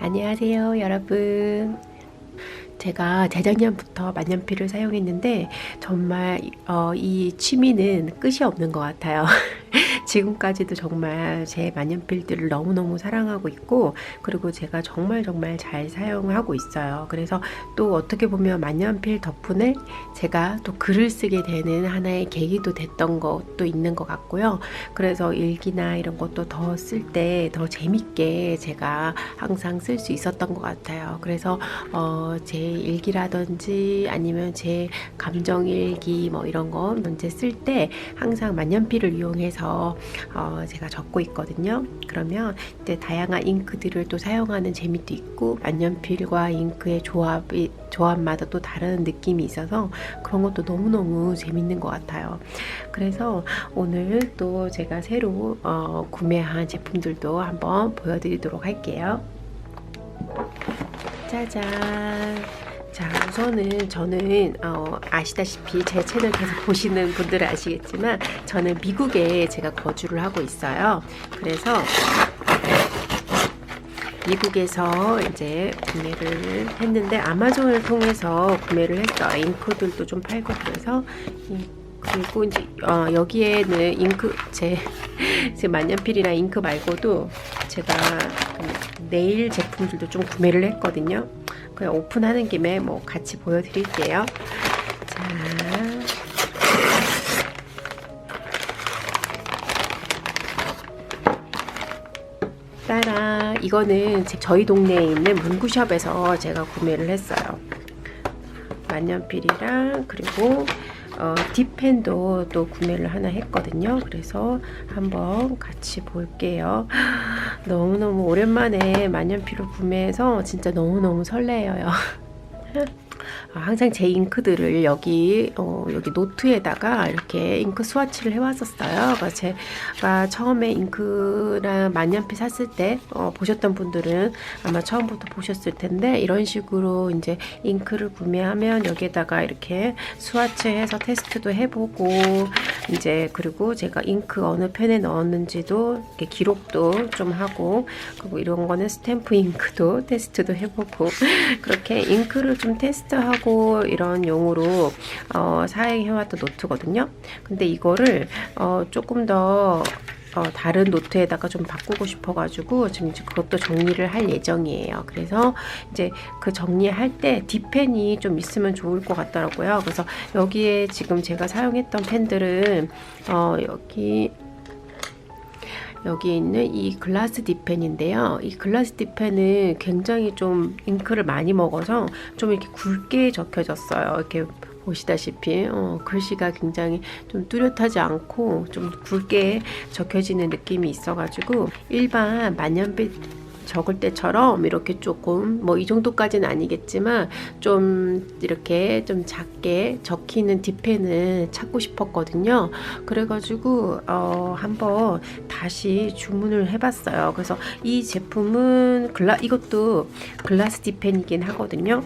안녕하세요, 여러분. 제가 재작년부터 만년필을 사용했는데 정말 이 취미는 끝이 없는 것 같아요. 지금까지도 정말 제 만년필들을 너무너무 사랑하고 있고, 그리고 제가 정말 잘 사용하고 있어요. 그래서 또 어떻게 보면 만년필 덕분에 제가 또 글을 쓰게 되는 하나의 계기도 됐던 것도 있는 것 같고요. 그래서 일기나 이런 것도 더 쓸 때 더 재밌게 제가 항상 쓸 수 있었던 것 같아요. 그래서 제 일기라든지 아니면 제 감정일기 뭐 이런 거 문제 쓸 때 항상 만년필을 이용해서 제가 적고 있거든요. 그러면 이제 다양한 잉크들을 또 사용하는 재미도 있고, 만년필과 잉크의 조합마다 또 다른 느낌이 있어서 그런 것도 너무너무 재밌는 것 같아요. 그래서 오늘 또 제가 새로 구매한 제품들도 한번 보여드리도록 할게요. 짜잔. 자, 우선은 저는 아시다시피 제 채널 계속 보시는 분들은 아시겠지만 저는 미국에 제가 거주를 하고 있어요. 그래서 미국에서 이제 구매를 했는데 아마존을 통해서 구매를 했어요. 잉크들도 좀 팔고 그래서. 그리고 이제 여기에는 잉크 제 만년필이나 잉크 말고도 제가 네일 제품들도 좀 구매를 했거든요. 그냥 오픈하는 김에 뭐 같이 보여드릴게요. 자, 따라 이거는 저희 동네에 있는 문구샵에서 제가 구매를 했어요. 만년필이랑 그리고 딥펜도 또 구매를 하나 했거든요. 그래서 한번 같이 볼게요. 너무너무 오랜만에 만년필을 구매해서 진짜 너무너무 설레어요. 항상 제 잉크들을 여기 노트에다가 이렇게 잉크 스와치를 해왔었어요. 그래서 제가 처음에 잉크랑 만년필 샀을 때 보셨던 분들은 아마 처음부터 보셨을 텐데, 이런 식으로 이제 잉크를 구매하면 여기에다가 이렇게 스와치해서 테스트도 해보고, 이제 그리고 제가 잉크 어느 펜에 넣었는지도 이렇게 기록도 좀 하고, 그리고 이런 거는 스탬프 잉크도 테스트도 해보고 그렇게 잉크를 좀 테스트하고 이런 용으로 사용해왔던 노트거든요. 근데 이거를 조금 더 다른 노트에다가 좀 바꾸고 싶어가지고 지금 그것도 정리를 할 예정이에요. 그래서 이제 그 정리할 때 뒷펜이 좀 있으면 좋을 것 같더라고요. 그래서 여기에 지금 제가 사용했던 펜들은 여기 있는 이 글라스 딥펜인데요. 이 글라스 딥펜은 굉장히 좀 잉크를 많이 먹어서 좀 이렇게 굵게 적혀졌어요. 이렇게 보시다시피 글씨가 굉장히 좀 뚜렷하지 않고 좀 굵게 적혀지는 느낌이 있어가지고 일반 만년필 적을 때처럼 이렇게 조금 뭐 이 정도까지는 아니겠지만 좀 이렇게 좀 작게 적히는 딥펜을 찾고 싶었거든요. 그래가지고 한번 다시 주문을 해봤어요. 그래서 이 제품은 이것도 글라스 딥펜이긴 하거든요.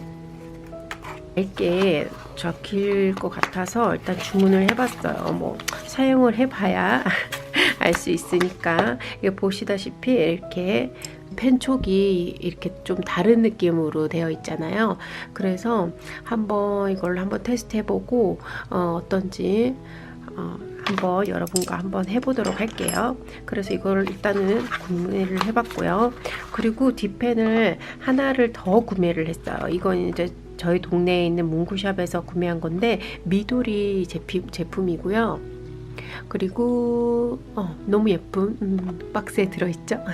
얇게 적힐 것 같아서 일단 주문을 해봤어요. 뭐 사용을 해봐야 알 수 있으니까. 이게 보시다시피 이렇게 펜촉이 이렇게 좀 다른 느낌으로 되어 있잖아요. 그래서 이걸 한번 테스트 해보고 어떤지 한번 여러분과 한번 해보도록 할게요. 그래서 이거를 일단은 구매를 해봤고요. 그리고 뒷펜을 하나를 더 구매를 했어요. 이건 이제 저희 동네에 있는 문구샵에서 구매한 건데 미도리 제품이고요. 그리고 너무 예쁜 박스에 들어있죠.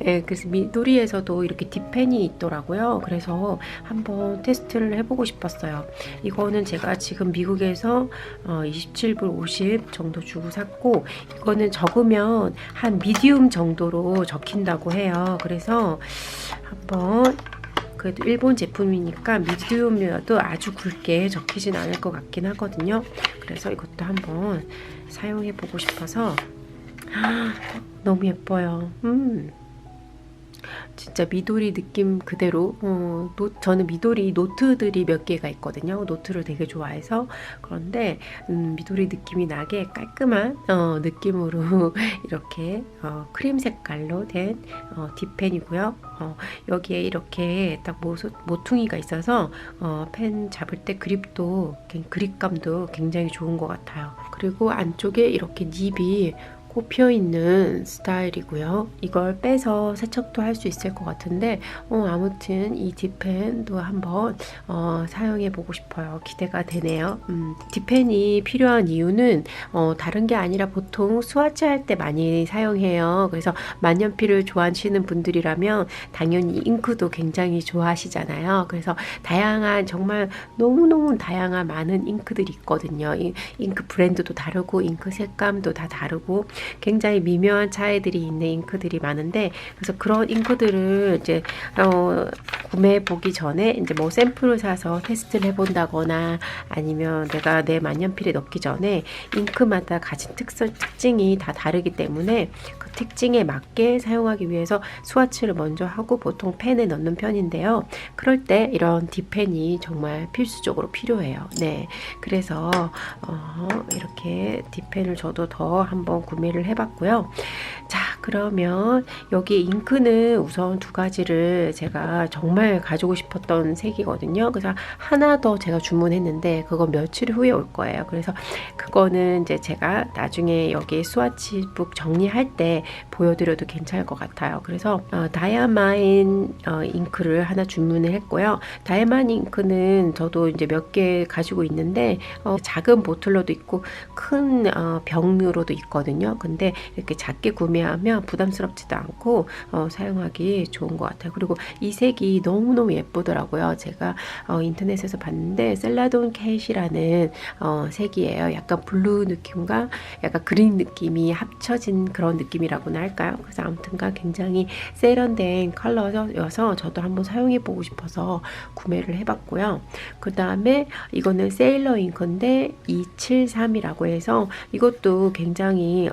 네, 그래서 미도리에서도 이렇게 딥펜이 있더라고요. 그래서 한번 테스트를 해보고 싶었어요. 이거는 제가 지금 미국에서 27불 50 정도 주고 샀고, 이거는 적으면 한 미디움 정도로 적힌다고 해요. 그래서 한번, 그래도 일본 제품이니까 미디움이어도 아주 굵게 적히진 않을 것 같긴 하거든요. 그래서 이것도 한번 사용해 보고 싶어서. 너무 예뻐요. 진짜 미도리 느낌 그대로 저는 미도리 노트들이 몇 개가 있거든요. 노트를 되게 좋아해서. 그런데 미도리 느낌이 나게 깔끔한 느낌으로 이렇게 크림 색깔로 된 딥펜이고요. 여기에 이렇게 딱 모퉁이가 있어서 펜 잡을 때 그립감도 굉장히 좋은 것 같아요. 그리고 안쪽에 이렇게 닙이 꼽혀 있는 스타일이고요. 이걸 빼서 세척도 할 수 있을 것 같은데 아무튼 이 딥펜도 한번 사용해 보고 싶어요. 기대가 되네요. 딥펜이 필요한 이유는 다른 게 아니라 보통 스와치 할 때 많이 사용해요. 그래서 만년필을 좋아하시는 분들이라면 당연히 잉크도 굉장히 좋아하시잖아요. 그래서 다양한 정말 너무너무 다양한 많은 잉크들이 있거든요. 잉크 브랜드도 다르고 잉크 색감도 다 다르고 굉장히 미묘한 차이들이 있는 잉크들이 많은데, 그래서 그런 잉크들을 이제 구매해 보기 전에 이제 뭐 샘플을 사서 테스트를 해본다거나 아니면 내가 내 만년필에 넣기 전에 잉크마다 가진 특징이 다 다르기 때문에 그 특징에 맞게 사용하기 위해서 스와치를 먼저 하고 보통 펜에 넣는 편인데요. 그럴 때 이런 딥펜이 정말 필수적으로 필요해요. 네, 그래서 이렇게 딥펜을 저도 더 한번 구매를 해봤고요. 자, 그러면 여기 잉크는 우선 두 가지를 제가 정말 가지고 싶었던 색이거든요. 그래서 하나 더 제가 주문했는데 그건 며칠 후에 올 거예요. 그래서 그거는 이제 제가 나중에 여기 스와치북 정리할 때 보여드려도 괜찮을 것 같아요. 그래서 다이아마인 잉크를 하나 주문을 했고요. 다이아마인 잉크는 저도 이제 몇 개 가지고 있는데 작은 보틀로도 있고 큰 병으로도 있거든요. 근데 이렇게 작게 구매하면 부담스럽지도 않고 사용하기 좋은 것 같아요. 그리고 이 색이 너무너무 예쁘더라고요. 제가 인터넷에서 봤는데 셀라돈 캣이라는 색이에요. 약간 블루 느낌과 약간 그린 느낌이 합쳐진 그런 느낌이라고나 할까요? 그래서 아무튼간 굉장히 세련된 컬러여서 저도 한번 사용해 보고 싶어서 구매를 해봤고요. 그 다음에 이거는 세일러 잉크인데 273이라고 해서 이것도 굉장히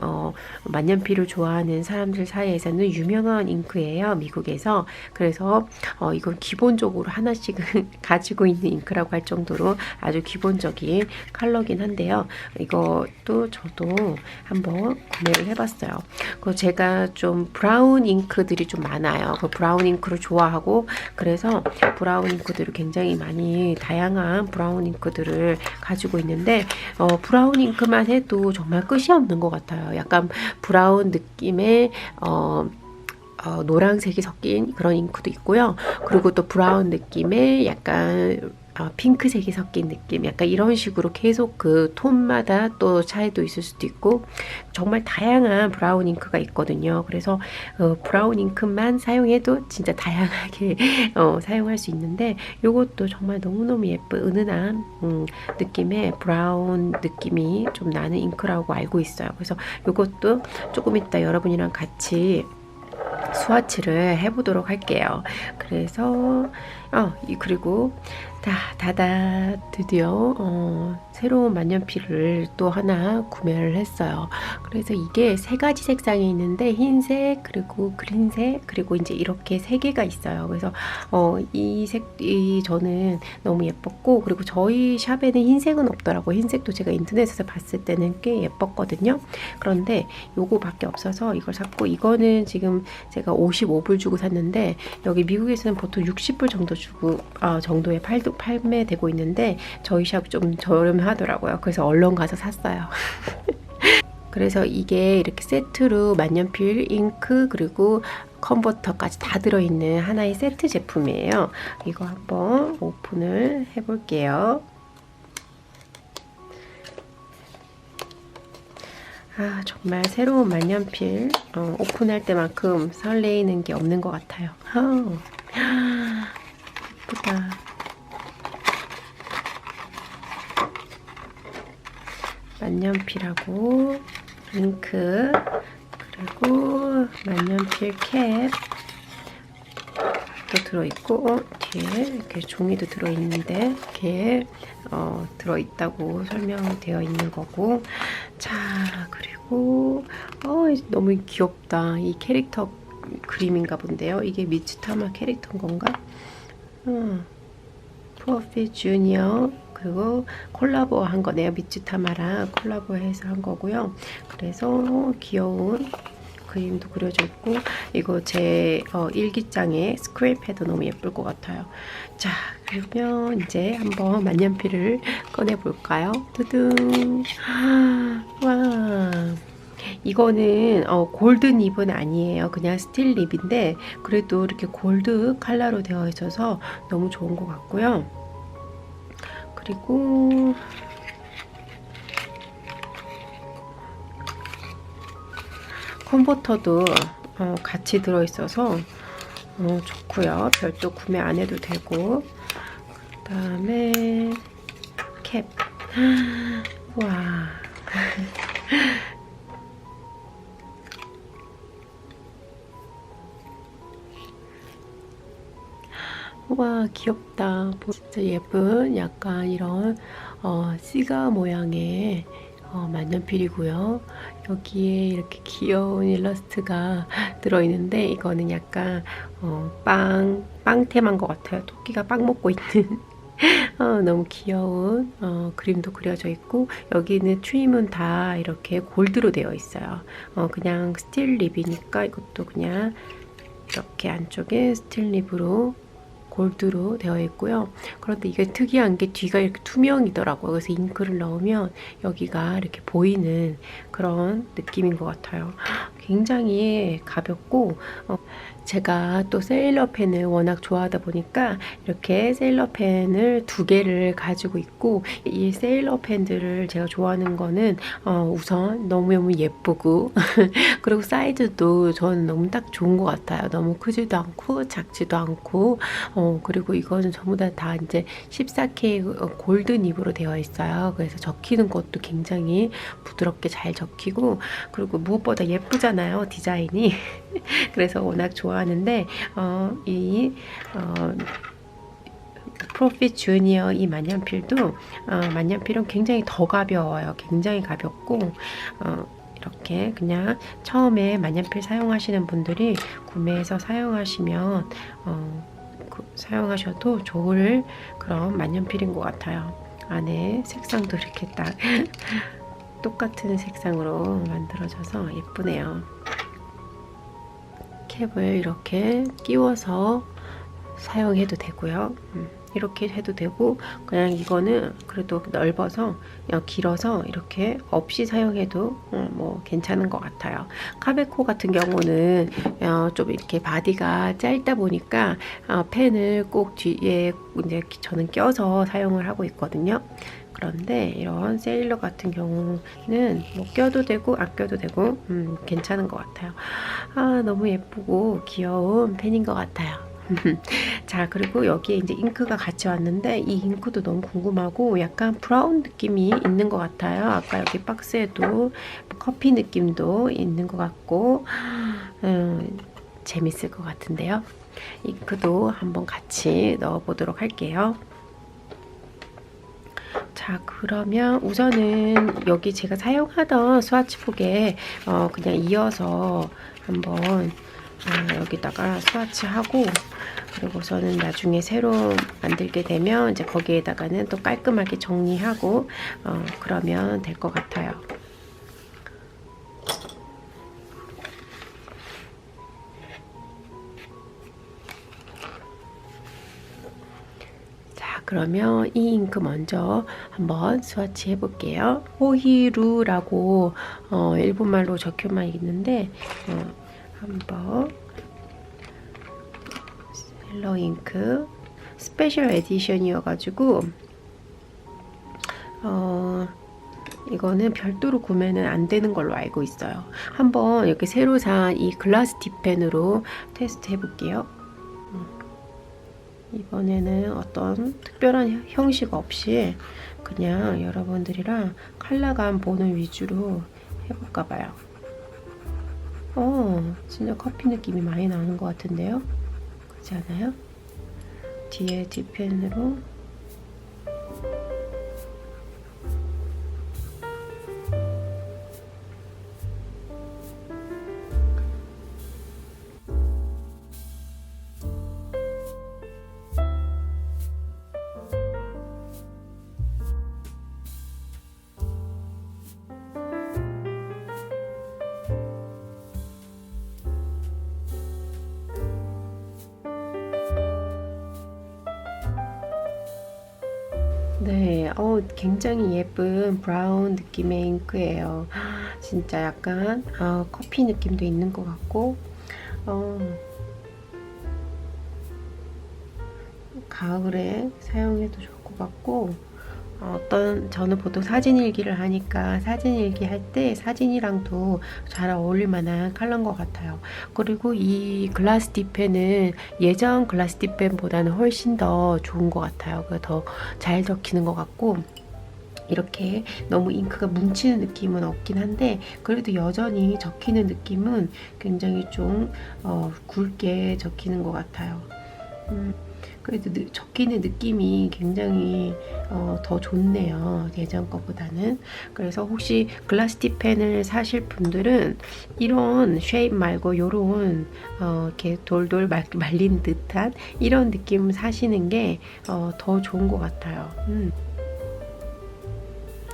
만년필을 좋아하는 사람들 사이에서는 유명한 잉크예요. 미국에서. 그래서 이건 기본적으로 하나씩은 가지고 있는 잉크라고 할 정도로 아주 기본적인 컬러긴 한데요. 이것도 저도 한번 구매를 해봤어요. 제가 좀 브라운 잉크들이 좀 많아요. 그 브라운 잉크를 좋아하고 그래서 브라운 잉크들을 굉장히 많이 다양한 브라운 잉크들을 가지고 있는데 브라운 잉크만 해도 정말 끝이 없는 것 같아요. 약간 브라운 느낌의 노란색이 섞인 그런 잉크도 있고요. 그리고 또 브라운 느낌의 약간 핑크색이 섞인 느낌, 약간 이런 식으로 계속 그 톤마다 또 차이도 있을 수도 있고 정말 다양한 브라운 잉크가 있거든요. 그래서 브라운 잉크만 사용해도 진짜 다양하게 사용할 수 있는데 이것도 정말 너무너무 예쁜 은은한 느낌의 브라운 느낌이 좀 나는 잉크라고 알고 있어요. 그래서 이것도 조금 이따 여러분이랑 같이 스와치를 해보도록 할게요. 그래서 그리고 드디어 새로운 만년필을 또 하나 구매를 했어요. 그래서 이게 세 가지 색상이 있는데 흰색, 그리고 그린색, 그리고 이제 이렇게 세 개가 있어요. 그래서 이 색이 저는 너무 예뻤고, 그리고 저희 샵에는 흰색은 없더라고요. 흰색도 제가 인터넷에서 봤을 때는 꽤 예뻤거든요. 그런데 요거밖에 없어서 이걸 샀고, 이거는 지금 제가 55불 주고 샀는데 여기 미국에서는 보통 60불 정도 주고 정도에 판매되고 있는데 저희 샵 좀 저렴하더라고요. 그래서 얼른 가서 샀어요. 그래서 이게 이렇게 세트로 만년필, 잉크, 그리고 컨버터까지 다 들어있는 하나의 세트 제품이에요. 이거 한번 오픈을 해볼게요. 정말 새로운 만년필 오픈할 때만큼 설레이는 게 없는 것 같아요. 예쁘다. 만년필하고 잉크, 그리고 만년필 캡도 들어있고 뒤에 이렇게 종이도 들어있는데 이렇게 들어있다고 설명되어 있는 거고, 자, 그리고 너무 귀엽다. 이 캐릭터 그림인가 본데요. 이게 미츠타마 캐릭터인 건가? 프로핏 주니어 그리고 콜라보 한 거네요. 미츠타마랑 콜라보해서 한 거고요. 그래서 귀여운 그림도 그려져 있고, 이거 제 일기장에 스크랩해도 너무 예쁠 것 같아요. 자, 그러면 이제 한번 만년필을 꺼내 볼까요? 두둥. 와, 이거는 골드 립은 아니에요. 그냥 스틸 립인데 그래도 이렇게 골드 컬러로 되어 있어서 너무 좋은 것 같고요. 그리고 컨버터도 같이 들어있어서 좋고요. 별도 구매 안 해도 되고, 그 다음에 캡. 와. 와, 귀엽다. 진짜 예쁜 약간 이런 시가 모양의 만년필이고요. 여기에 이렇게 귀여운 일러스트가 들어있는데, 이거는 약간 빵 테마인 것 같아요. 토끼가 빵 먹고 있는 너무 귀여운 그림도 그려져 있고, 여기는 트림은 다 이렇게 골드로 되어 있어요. 그냥 스틸 립이니까 이것도 그냥 이렇게 안쪽에 스틸 립으로 골드로 되어 있고요. 그런데 이게 특이한 게 뒤가 이렇게 투명이더라고요. 그래서 잉크를 넣으면 여기가 이렇게 보이는 그런 느낌인 것 같아요. 굉장히 가볍고, 제가 또 세일러 펜을 워낙 좋아하다 보니까 이렇게 세일러 펜을 2개를 가지고 있고, 이 세일러 펜들을 제가 좋아하는 거는 우선 너무너무 예쁘고 그리고 사이즈도 저는 너무 딱 좋은 것 같아요. 너무 크지도 않고 작지도 않고, 그리고 이거는 전부 다 이제 14K 골드 닙으로 되어 있어요. 그래서 적히는 것도 굉장히 부드럽게 잘 적히고, 그리고 무엇보다 예쁘잖아요, 디자인이. 그래서 워낙 좋아하는데, 프로핏 주니어 이 만년필도 만년필은 굉장히 더 가벼워요. 굉장히 가볍고, 이렇게 그냥 처음에 만년필 사용하시는 분들이 구매해서 사용하시면 사용하셔도 좋을 그런 만년필인 것 같아요. 안에 색상도 이렇게 딱 똑같은 색상으로 만들어져서 예쁘네요. 캡을 이렇게 끼워서 사용해도 되고요. 이렇게 해도 되고, 그냥 이거는 그래도 넓어서 길어서 이렇게 없이 사용해도 뭐 괜찮은 것 같아요. 카베코 같은 경우는 좀 이렇게 바디가 짧다 보니까 펜을 꼭 뒤에 이제 저는 껴서 사용을 하고 있거든요. 그런데 이런 세일러 같은 경우는 뭐 껴도 되고 안 껴도 되고 괜찮은 것 같아요. 너무 예쁘고 귀여운 펜인 것 같아요. 자, 그리고 여기에 이제 잉크가 같이 왔는데, 이 잉크도 너무 궁금하고 약간 브라운 느낌이 있는 것 같아요. 아까 여기 박스에도 커피 느낌도 있는 것 같고, 재밌을 것 같은데요. 잉크도 한번 같이 넣어 보도록 할게요. 자, 그러면 우선은 여기 제가 사용하던 스와치북에 그냥 이어서 한번 여기다가 스와치하고, 그리고서는 나중에 새로 만들게 되면 이제 거기에다가는 또 깔끔하게 정리하고 그러면 될 것 같아요. 자, 그러면 이 잉크 먼저 한번 스와치 해볼게요. 호히루라고 일본말로 적혀만 있는데 한번 셀러 잉크 스페셜 에디션이어가지고 이거는 별도로 구매는 안 되는 걸로 알고 있어요. 한번 이렇게 새로 산 이 글라스 팁펜으로 테스트 해볼게요. 이번에는 어떤 특별한 형식 없이 그냥 여러분들이랑 컬러감 보는 위주로 해볼까 봐요. 진짜 커피 느낌이 많이 나는 것 같은데요? 그렇지 않아요? 뒤에 뒷펜으로 네, 굉장히 예쁜 브라운 느낌의 잉크예요. 진짜 약간 커피 느낌도 있는 것 같고, 어, 가을에 사용해도 좋을 것 같고, 저는 보통 사진 일기를 하니까 사진 일기 할 때 사진이랑도 잘 어울릴 만한 컬러인 것 같아요. 그리고 이 글라스 딥펜은 예전 글라스 딥펜보다는 훨씬 더 좋은 것 같아요. 더 잘 적히는 것 같고, 이렇게 너무 잉크가 뭉치는 느낌은 없긴 한데, 그래도 여전히 적히는 느낌은 굉장히 좀 굵게 적히는 것 같아요. 그래도 적히는 느낌이 굉장히 더 좋네요. 예전 거보다는. 그래서 혹시 글라스티 펜을 사실 분들은 이런 쉐입 말고 요런 이렇게 돌돌 말린 듯한 이런 느낌 사시는 게 더 좋은 것 같아요.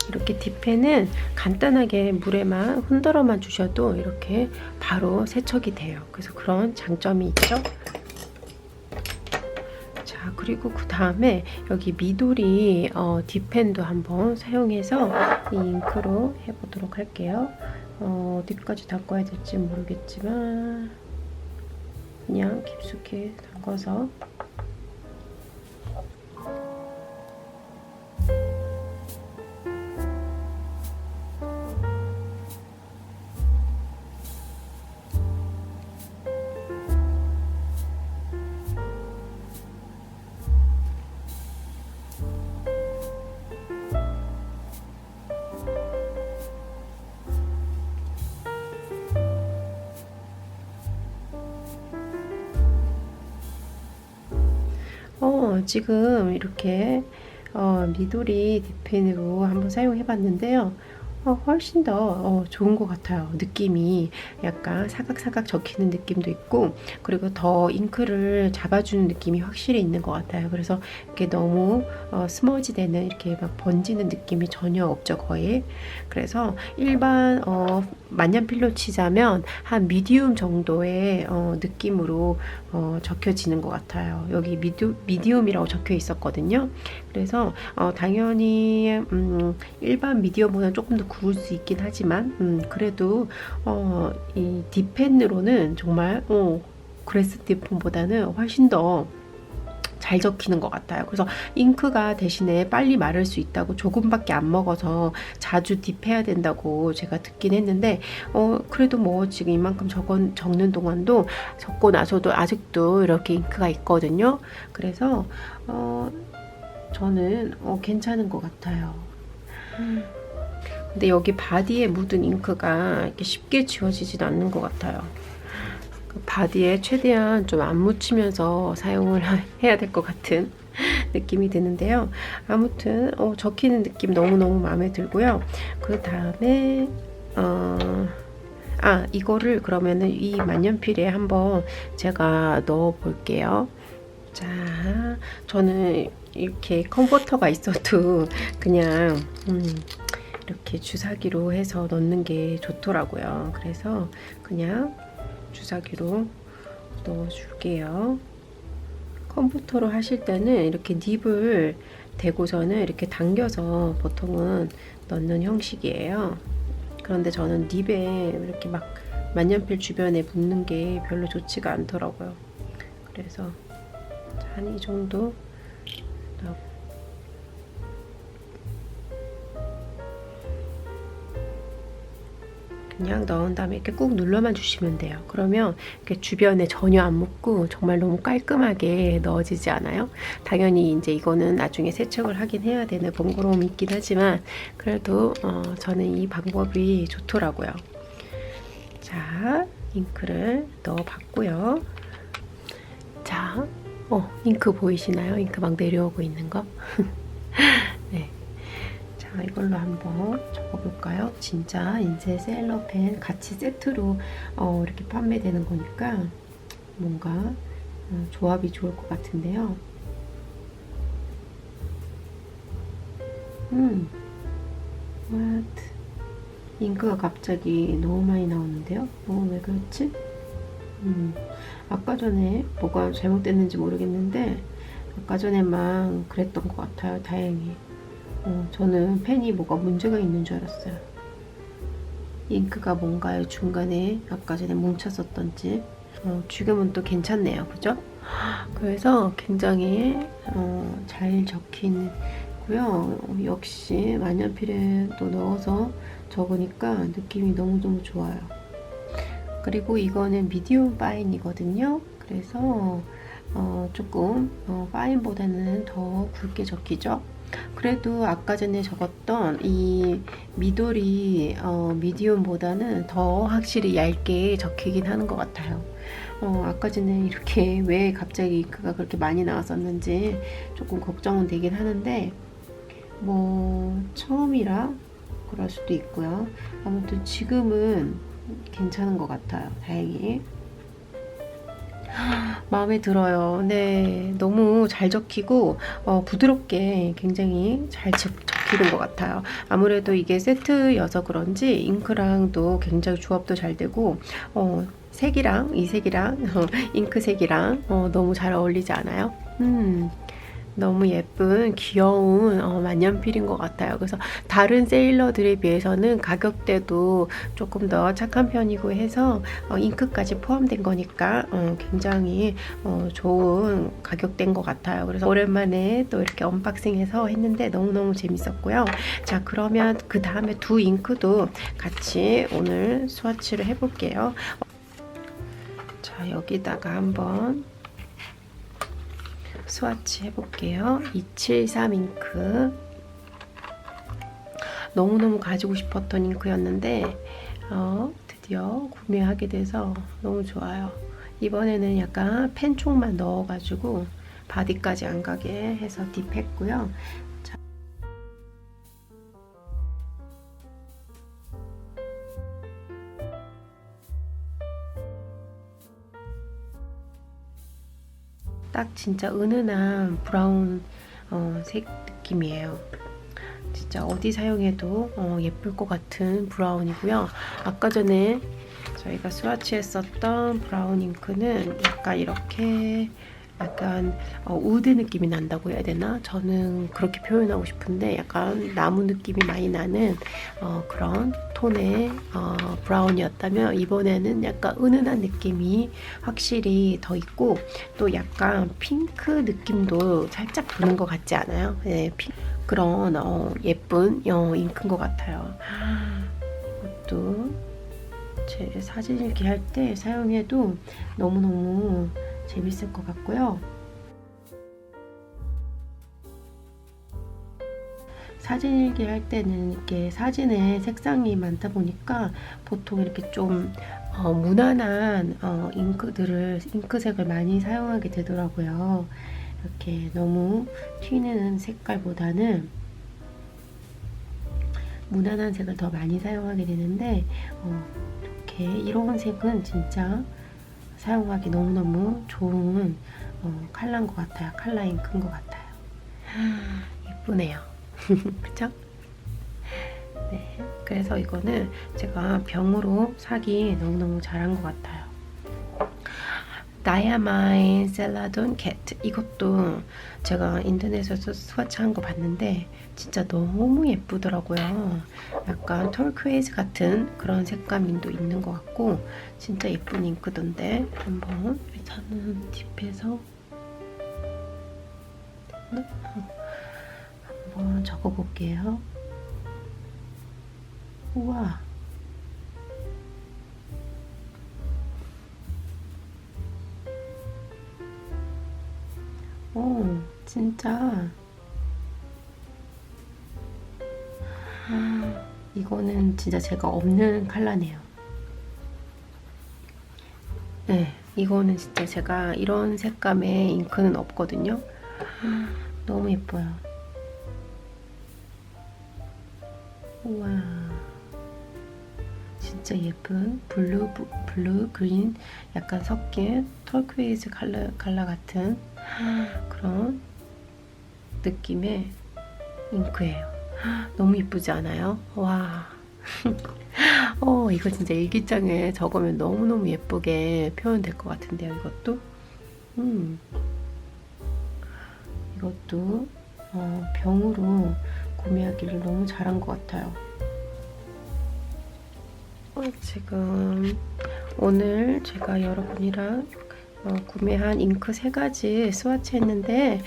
이렇게 딥펜은 간단하게 물에만 흔들어만 주셔도 이렇게 바로 세척이 돼요. 그래서 그런 장점이 있죠. 자, 그리고 그 다음에 여기 미도리 딥펜도 한번 사용해서 이 잉크로 해보도록 할게요. 어디까지 담궈야 될지 모르겠지만 그냥 깊숙이 담궈서 지금 이렇게 미도리 딥펜으로 한번 사용해 봤는데요. 훨씬 더 좋은 것 같아요. 느낌이 약간 사각사각 적히는 느낌도 있고, 그리고 더 잉크를 잡아주는 느낌이 확실히 있는 것 같아요. 그래서 이렇게 너무 스머지 되는 이렇게 막 번지는 느낌이 전혀 없죠, 거의. 그래서 일반 만년필로 치자면 한 미디움 정도의 느낌으로 적혀지는 것 같아요. 여기 미디움이라고 적혀 있었거든요. 그래서 당연히 일반 미디어보다는 조금 더 구울 수 있긴 하지만 그래도 이 딥펜으로는 정말 그레스 딥펜보다는 훨씬 더 잘 적히는 것 같아요. 그래서 잉크가 대신에 빨리 마를 수 있다고, 조금밖에 안 먹어서 자주 딥해야 된다고 제가 듣긴 했는데 그래도 뭐 지금 이만큼 적는 동안도, 적고 나서도 아직도 이렇게 잉크가 있거든요. 그래서 저는 괜찮은 것 같아요. 근데 여기 바디에 묻은 잉크가 이렇게 쉽게 지워지진 않는 것 같아요. 그 바디에 최대한 좀 안 묻히면서 사용을 해야 될 것 같은 느낌이 드는데요. 아무튼 적히는 느낌 너무너무 마음에 들고요. 그 다음에 이거를 그러면은 이 만년필에 한번 제가 넣어 볼게요. 자, 저는 이렇게 컨버터가 있어도 그냥 이렇게 주사기로 해서 넣는 게 좋더라고요. 그래서 그냥 주사기로 넣어줄게요. 컴퓨터로 하실 때는 이렇게 닙을 대고서는 이렇게 당겨서 보통은 넣는 형식이에요. 그런데 저는 닙에 이렇게 막 만년필 주변에 묻는 게 별로 좋지가 않더라고요. 그래서 한 이 정도 넣고, 그냥 넣은 다음에 이렇게 꾹 눌러만 주시면 돼요. 그러면 이렇게 주변에 전혀 안 묻고 정말 너무 깔끔하게 넣어지지 않아요? 당연히 이제 이거는 나중에 세척을 하긴 해야 되는 번거로움이 있긴 하지만 그래도 저는 이 방법이 좋더라고요. 자, 잉크를 넣어봤고요. 자, 잉크 보이시나요? 잉크 막 내려오고 있는 거. 네. 자, 이걸로 한번 적어볼까요? 진짜 이제 셀러펜 같이 세트로 이렇게 판매되는 거니까 뭔가 조합이 좋을 것 같은데요. what? 잉크가 갑자기 너무 많이 나오는데요? 왜 그렇지? 아까 전에 뭐가 잘못됐는지 모르겠는데 아까 전에만 그랬던 것 같아요. 다행히. 저는 펜이 뭐가 문제가 있는 줄 알았어요. 잉크가 뭔가요 중간에 아까 전에 뭉쳤었던지. 지금은 또 괜찮네요. 그죠? 그래서 굉장히 잘 적히고요. 역시 만년필에 또 넣어서 적으니까 느낌이 너무너무 좋아요. 그리고 이거는 미디움 파인이거든요. 그래서 조금 파인보다는 더 굵게 적히죠. 그래도 아까 전에 적었던 이 미도리 미디움보다는 더 확실히 얇게 적히긴 하는 것 같아요. 아까 전에 이렇게 왜 갑자기 잉크가 그렇게 많이 나왔었는지 조금 걱정은 되긴 하는데 뭐 처음이라 그럴 수도 있고요. 아무튼 지금은 괜찮은 것 같아요. 다행히. 마음에 들어요. 네, 너무 잘 적히고 부드럽게 굉장히 잘 적히는 것 같아요. 아무래도 이게 세트여서 그런지 잉크랑도 굉장히 조합도 잘 되고 색이랑 이 색이랑 잉크색이랑 너무 잘 어울리지 않아요? 너무 예쁜 귀여운 만년필인 것 같아요. 그래서 다른 세일러들에 비해서는 가격대도 조금 더 착한 편이고 해서 잉크까지 포함된 거니까 굉장히 좋은 가격대인 것 같아요. 그래서 오랜만에 또 이렇게 언박싱해서 했는데 너무너무 재밌었고요. 자, 그러면 그 다음에 두 잉크도 같이 오늘 스와치를 해볼게요. 자, 여기다가 한번 스와치 해볼게요. 273 잉크. 너무너무 가지고 싶었던 잉크였는데 드디어 구매하게 돼서 너무 좋아요. 이번에는 약간 펜촉만 넣어가지고 바디까지 안 가게 해서 딥했고요. 딱 진짜 은은한 브라운 색 느낌이에요. 진짜 어디 사용해도 예쁠 것 같은 브라운이고요. 아까 전에 저희가 스와치했었던 브라운 잉크는 약간 이렇게 약간 우드 느낌이 난다고 해야 되나? 저는 그렇게 표현하고 싶은데 약간 나무 느낌이 많이 나는 그런 톤의 브라운이었다면 이번에는 약간 은은한 느낌이 확실히 더 있고 또 약간 핑크 느낌도 살짝 도는 것 같지 않아요? 네, 그런 예쁜 잉크인 것 같아요. 이것도 제 사진 일기 할 때 사용해도 너무너무 재밌을 것 같고요. 사진 일기 할 때는 이렇게 사진에 색상이 많다 보니까 보통 이렇게 좀 무난한 잉크색을 많이 사용하게 되더라고요. 이렇게 너무 튀는 색깔보다는 무난한 색을 더 많이 사용하게 되는데 이렇게 이런 색은 진짜 사용하기 너무너무 좋은 컬러인 것 같아요. 컬러 잉크인 것 같아요. 예쁘네요. 그쵸? 네, 그래서 이거는 제가 병으로 사기 너무너무 잘한 것 같아요. 다이아마인 셀라돈 캣, 이것도 제가 인터넷에서 스와치한 거 봤는데 진짜 너무 예쁘더라고요. 약간 털크웨이즈 같은 그런 색감도 있는 것 같고 진짜 예쁜 잉크던데 한번 저는 딥해서 한번 적어볼게요. 우와, 진짜 이거는 진짜 제가 없는 컬러네요. 네, 이거는 진짜 제가 이런 색감의 잉크는 없거든요. 너무 예뻐요. 우와, 진짜 예쁜 블루, 그린 약간 섞인 털크웨이즈 컬러 같은 그런 느낌의 잉크예요. 너무 예쁘지 않아요? 와. 이거 진짜 일기장에 적으면 너무너무 예쁘게 표현될 것 같은데요, 이것도. 이것도 병으로 구매하기를 너무 잘한 것 같아요. 지금 오늘 제가 여러분이랑 구매한 잉크 3가지 스와치 했는데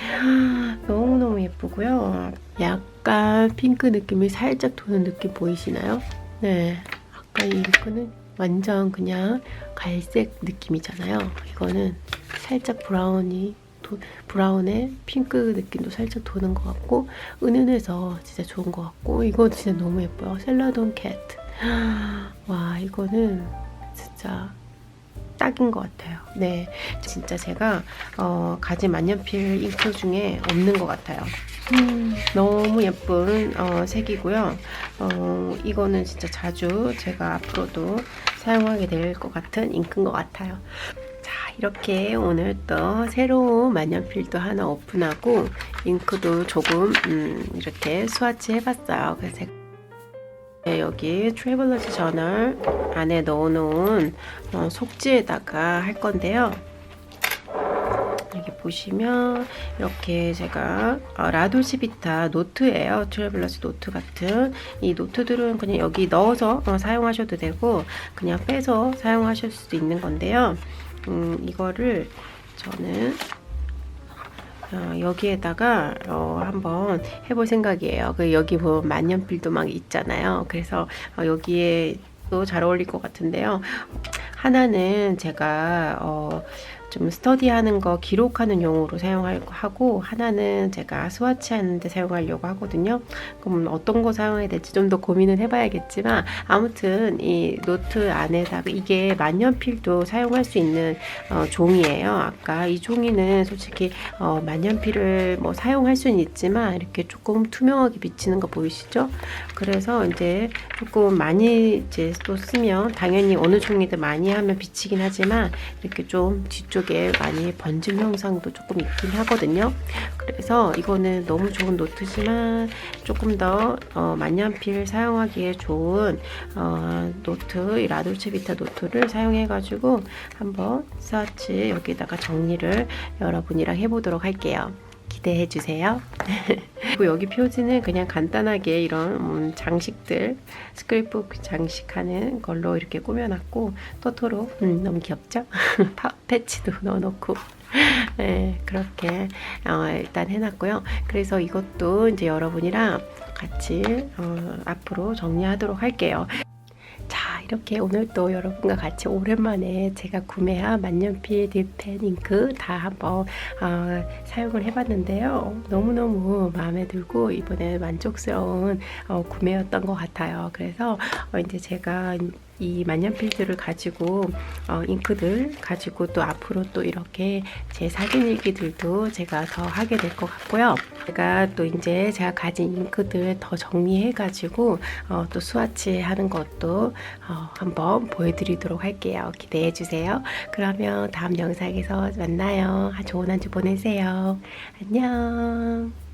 너무너무 예쁘고요. 약간 핑크 느낌이 살짝 도는 느낌 보이시나요? 네, 아까 이 잉크는 완전 그냥 갈색 느낌이잖아요. 이거는 살짝 브라운에 핑크 느낌도 살짝 도는 것 같고 은은해서 진짜 좋은 것 같고 이거 진짜 너무 예뻐요. 셀라돈 캣. 와, 이거는 진짜 딱인 것 같아요. 네, 진짜 제가 가진 만년필 잉크 중에 없는 것 같아요. 너무 예쁜 색이고요. 이거는 진짜 자주 제가 앞으로도 사용하게 될 것 같은 잉크인 것 같아요. 자, 이렇게 오늘 또 새로운 만년필도 하나 오픈하고 잉크도 조금 이렇게 스와치 해봤어요. 그래서 여기 트래블러스 저널 안에 넣어놓은 속지에다가 할 건데요. 여기 보시면 이렇게 제가 라돌시비타 노트예요. 트래블러스 노트 같은 이 노트들은 그냥 여기 넣어서 사용하셔도 되고 그냥 빼서 사용하실 수도 있는 건데요. 이거를 저는 여기에다가 한번 해볼 생각이에요. 여기 보면 만년필도 막 있잖아요. 그래서 여기에 또 잘 어울릴 것 같은데요. 하나는 제가 좀 스터디하는 거 기록하는 용으로 사용하고 하나는 제가 스와치 하는데 사용하려고 하거든요. 그럼 어떤 거 사용해야 될지 좀 더 고민을 해봐야겠지만 아무튼 이 노트 안에다가 이게 만년필도 사용할 수 있는 종이에요. 아까 이 종이는 솔직히 만년필을 뭐 사용할 수는 있지만 이렇게 조금 투명하게 비치는 거 보이시죠? 그래서 이제 조금 많이 이제 또 쓰면 당연히 어느 종이든 많이 하면 비치긴 하지만 이렇게 좀 뒤쪽에 많이 번짐 형상도 조금 있긴 하거든요. 그래서 이거는 너무 좋은 노트지만 조금 더 만년필 사용하기에 좋은 노트, 이 라돌체비타 노트를 사용해 가지고 한번 스와치 여기다가 정리를 여러분이랑 해보도록 할게요. 기대해 주세요. 그리고 여기 표지는 그냥 간단하게 이런 장식들, 스크랩북 장식하는 걸로 이렇게 꾸며놨고 토토로 너무 귀엽죠? 패치도 넣어놓고 네, 그렇게 일단 해놨고요. 그래서 이것도 이제 여러분이랑 같이 앞으로 정리하도록 할게요. 자, 이렇게 오늘 또 여러분과 같이 오랜만에 제가 구매한 만년필 딥펜 잉크 다 한번 사용을 해봤는데요. 너무너무 마음에 들고 이번에 만족스러운 구매였던 것 같아요. 그래서 이제 제가 이 만년필들을 가지고 잉크들 가지고 또 앞으로 또 이렇게 제 사진 일기들도 제가 더 하게 될 것 같고요. 제가 또 이제 제가 가진 잉크들 더 정리해 가지고 또 스와치 하는 것도 한번 보여드리도록 할게요. 기대해 주세요. 그러면 다음 영상에서 만나요. 좋은 한 주 보내세요. 안녕.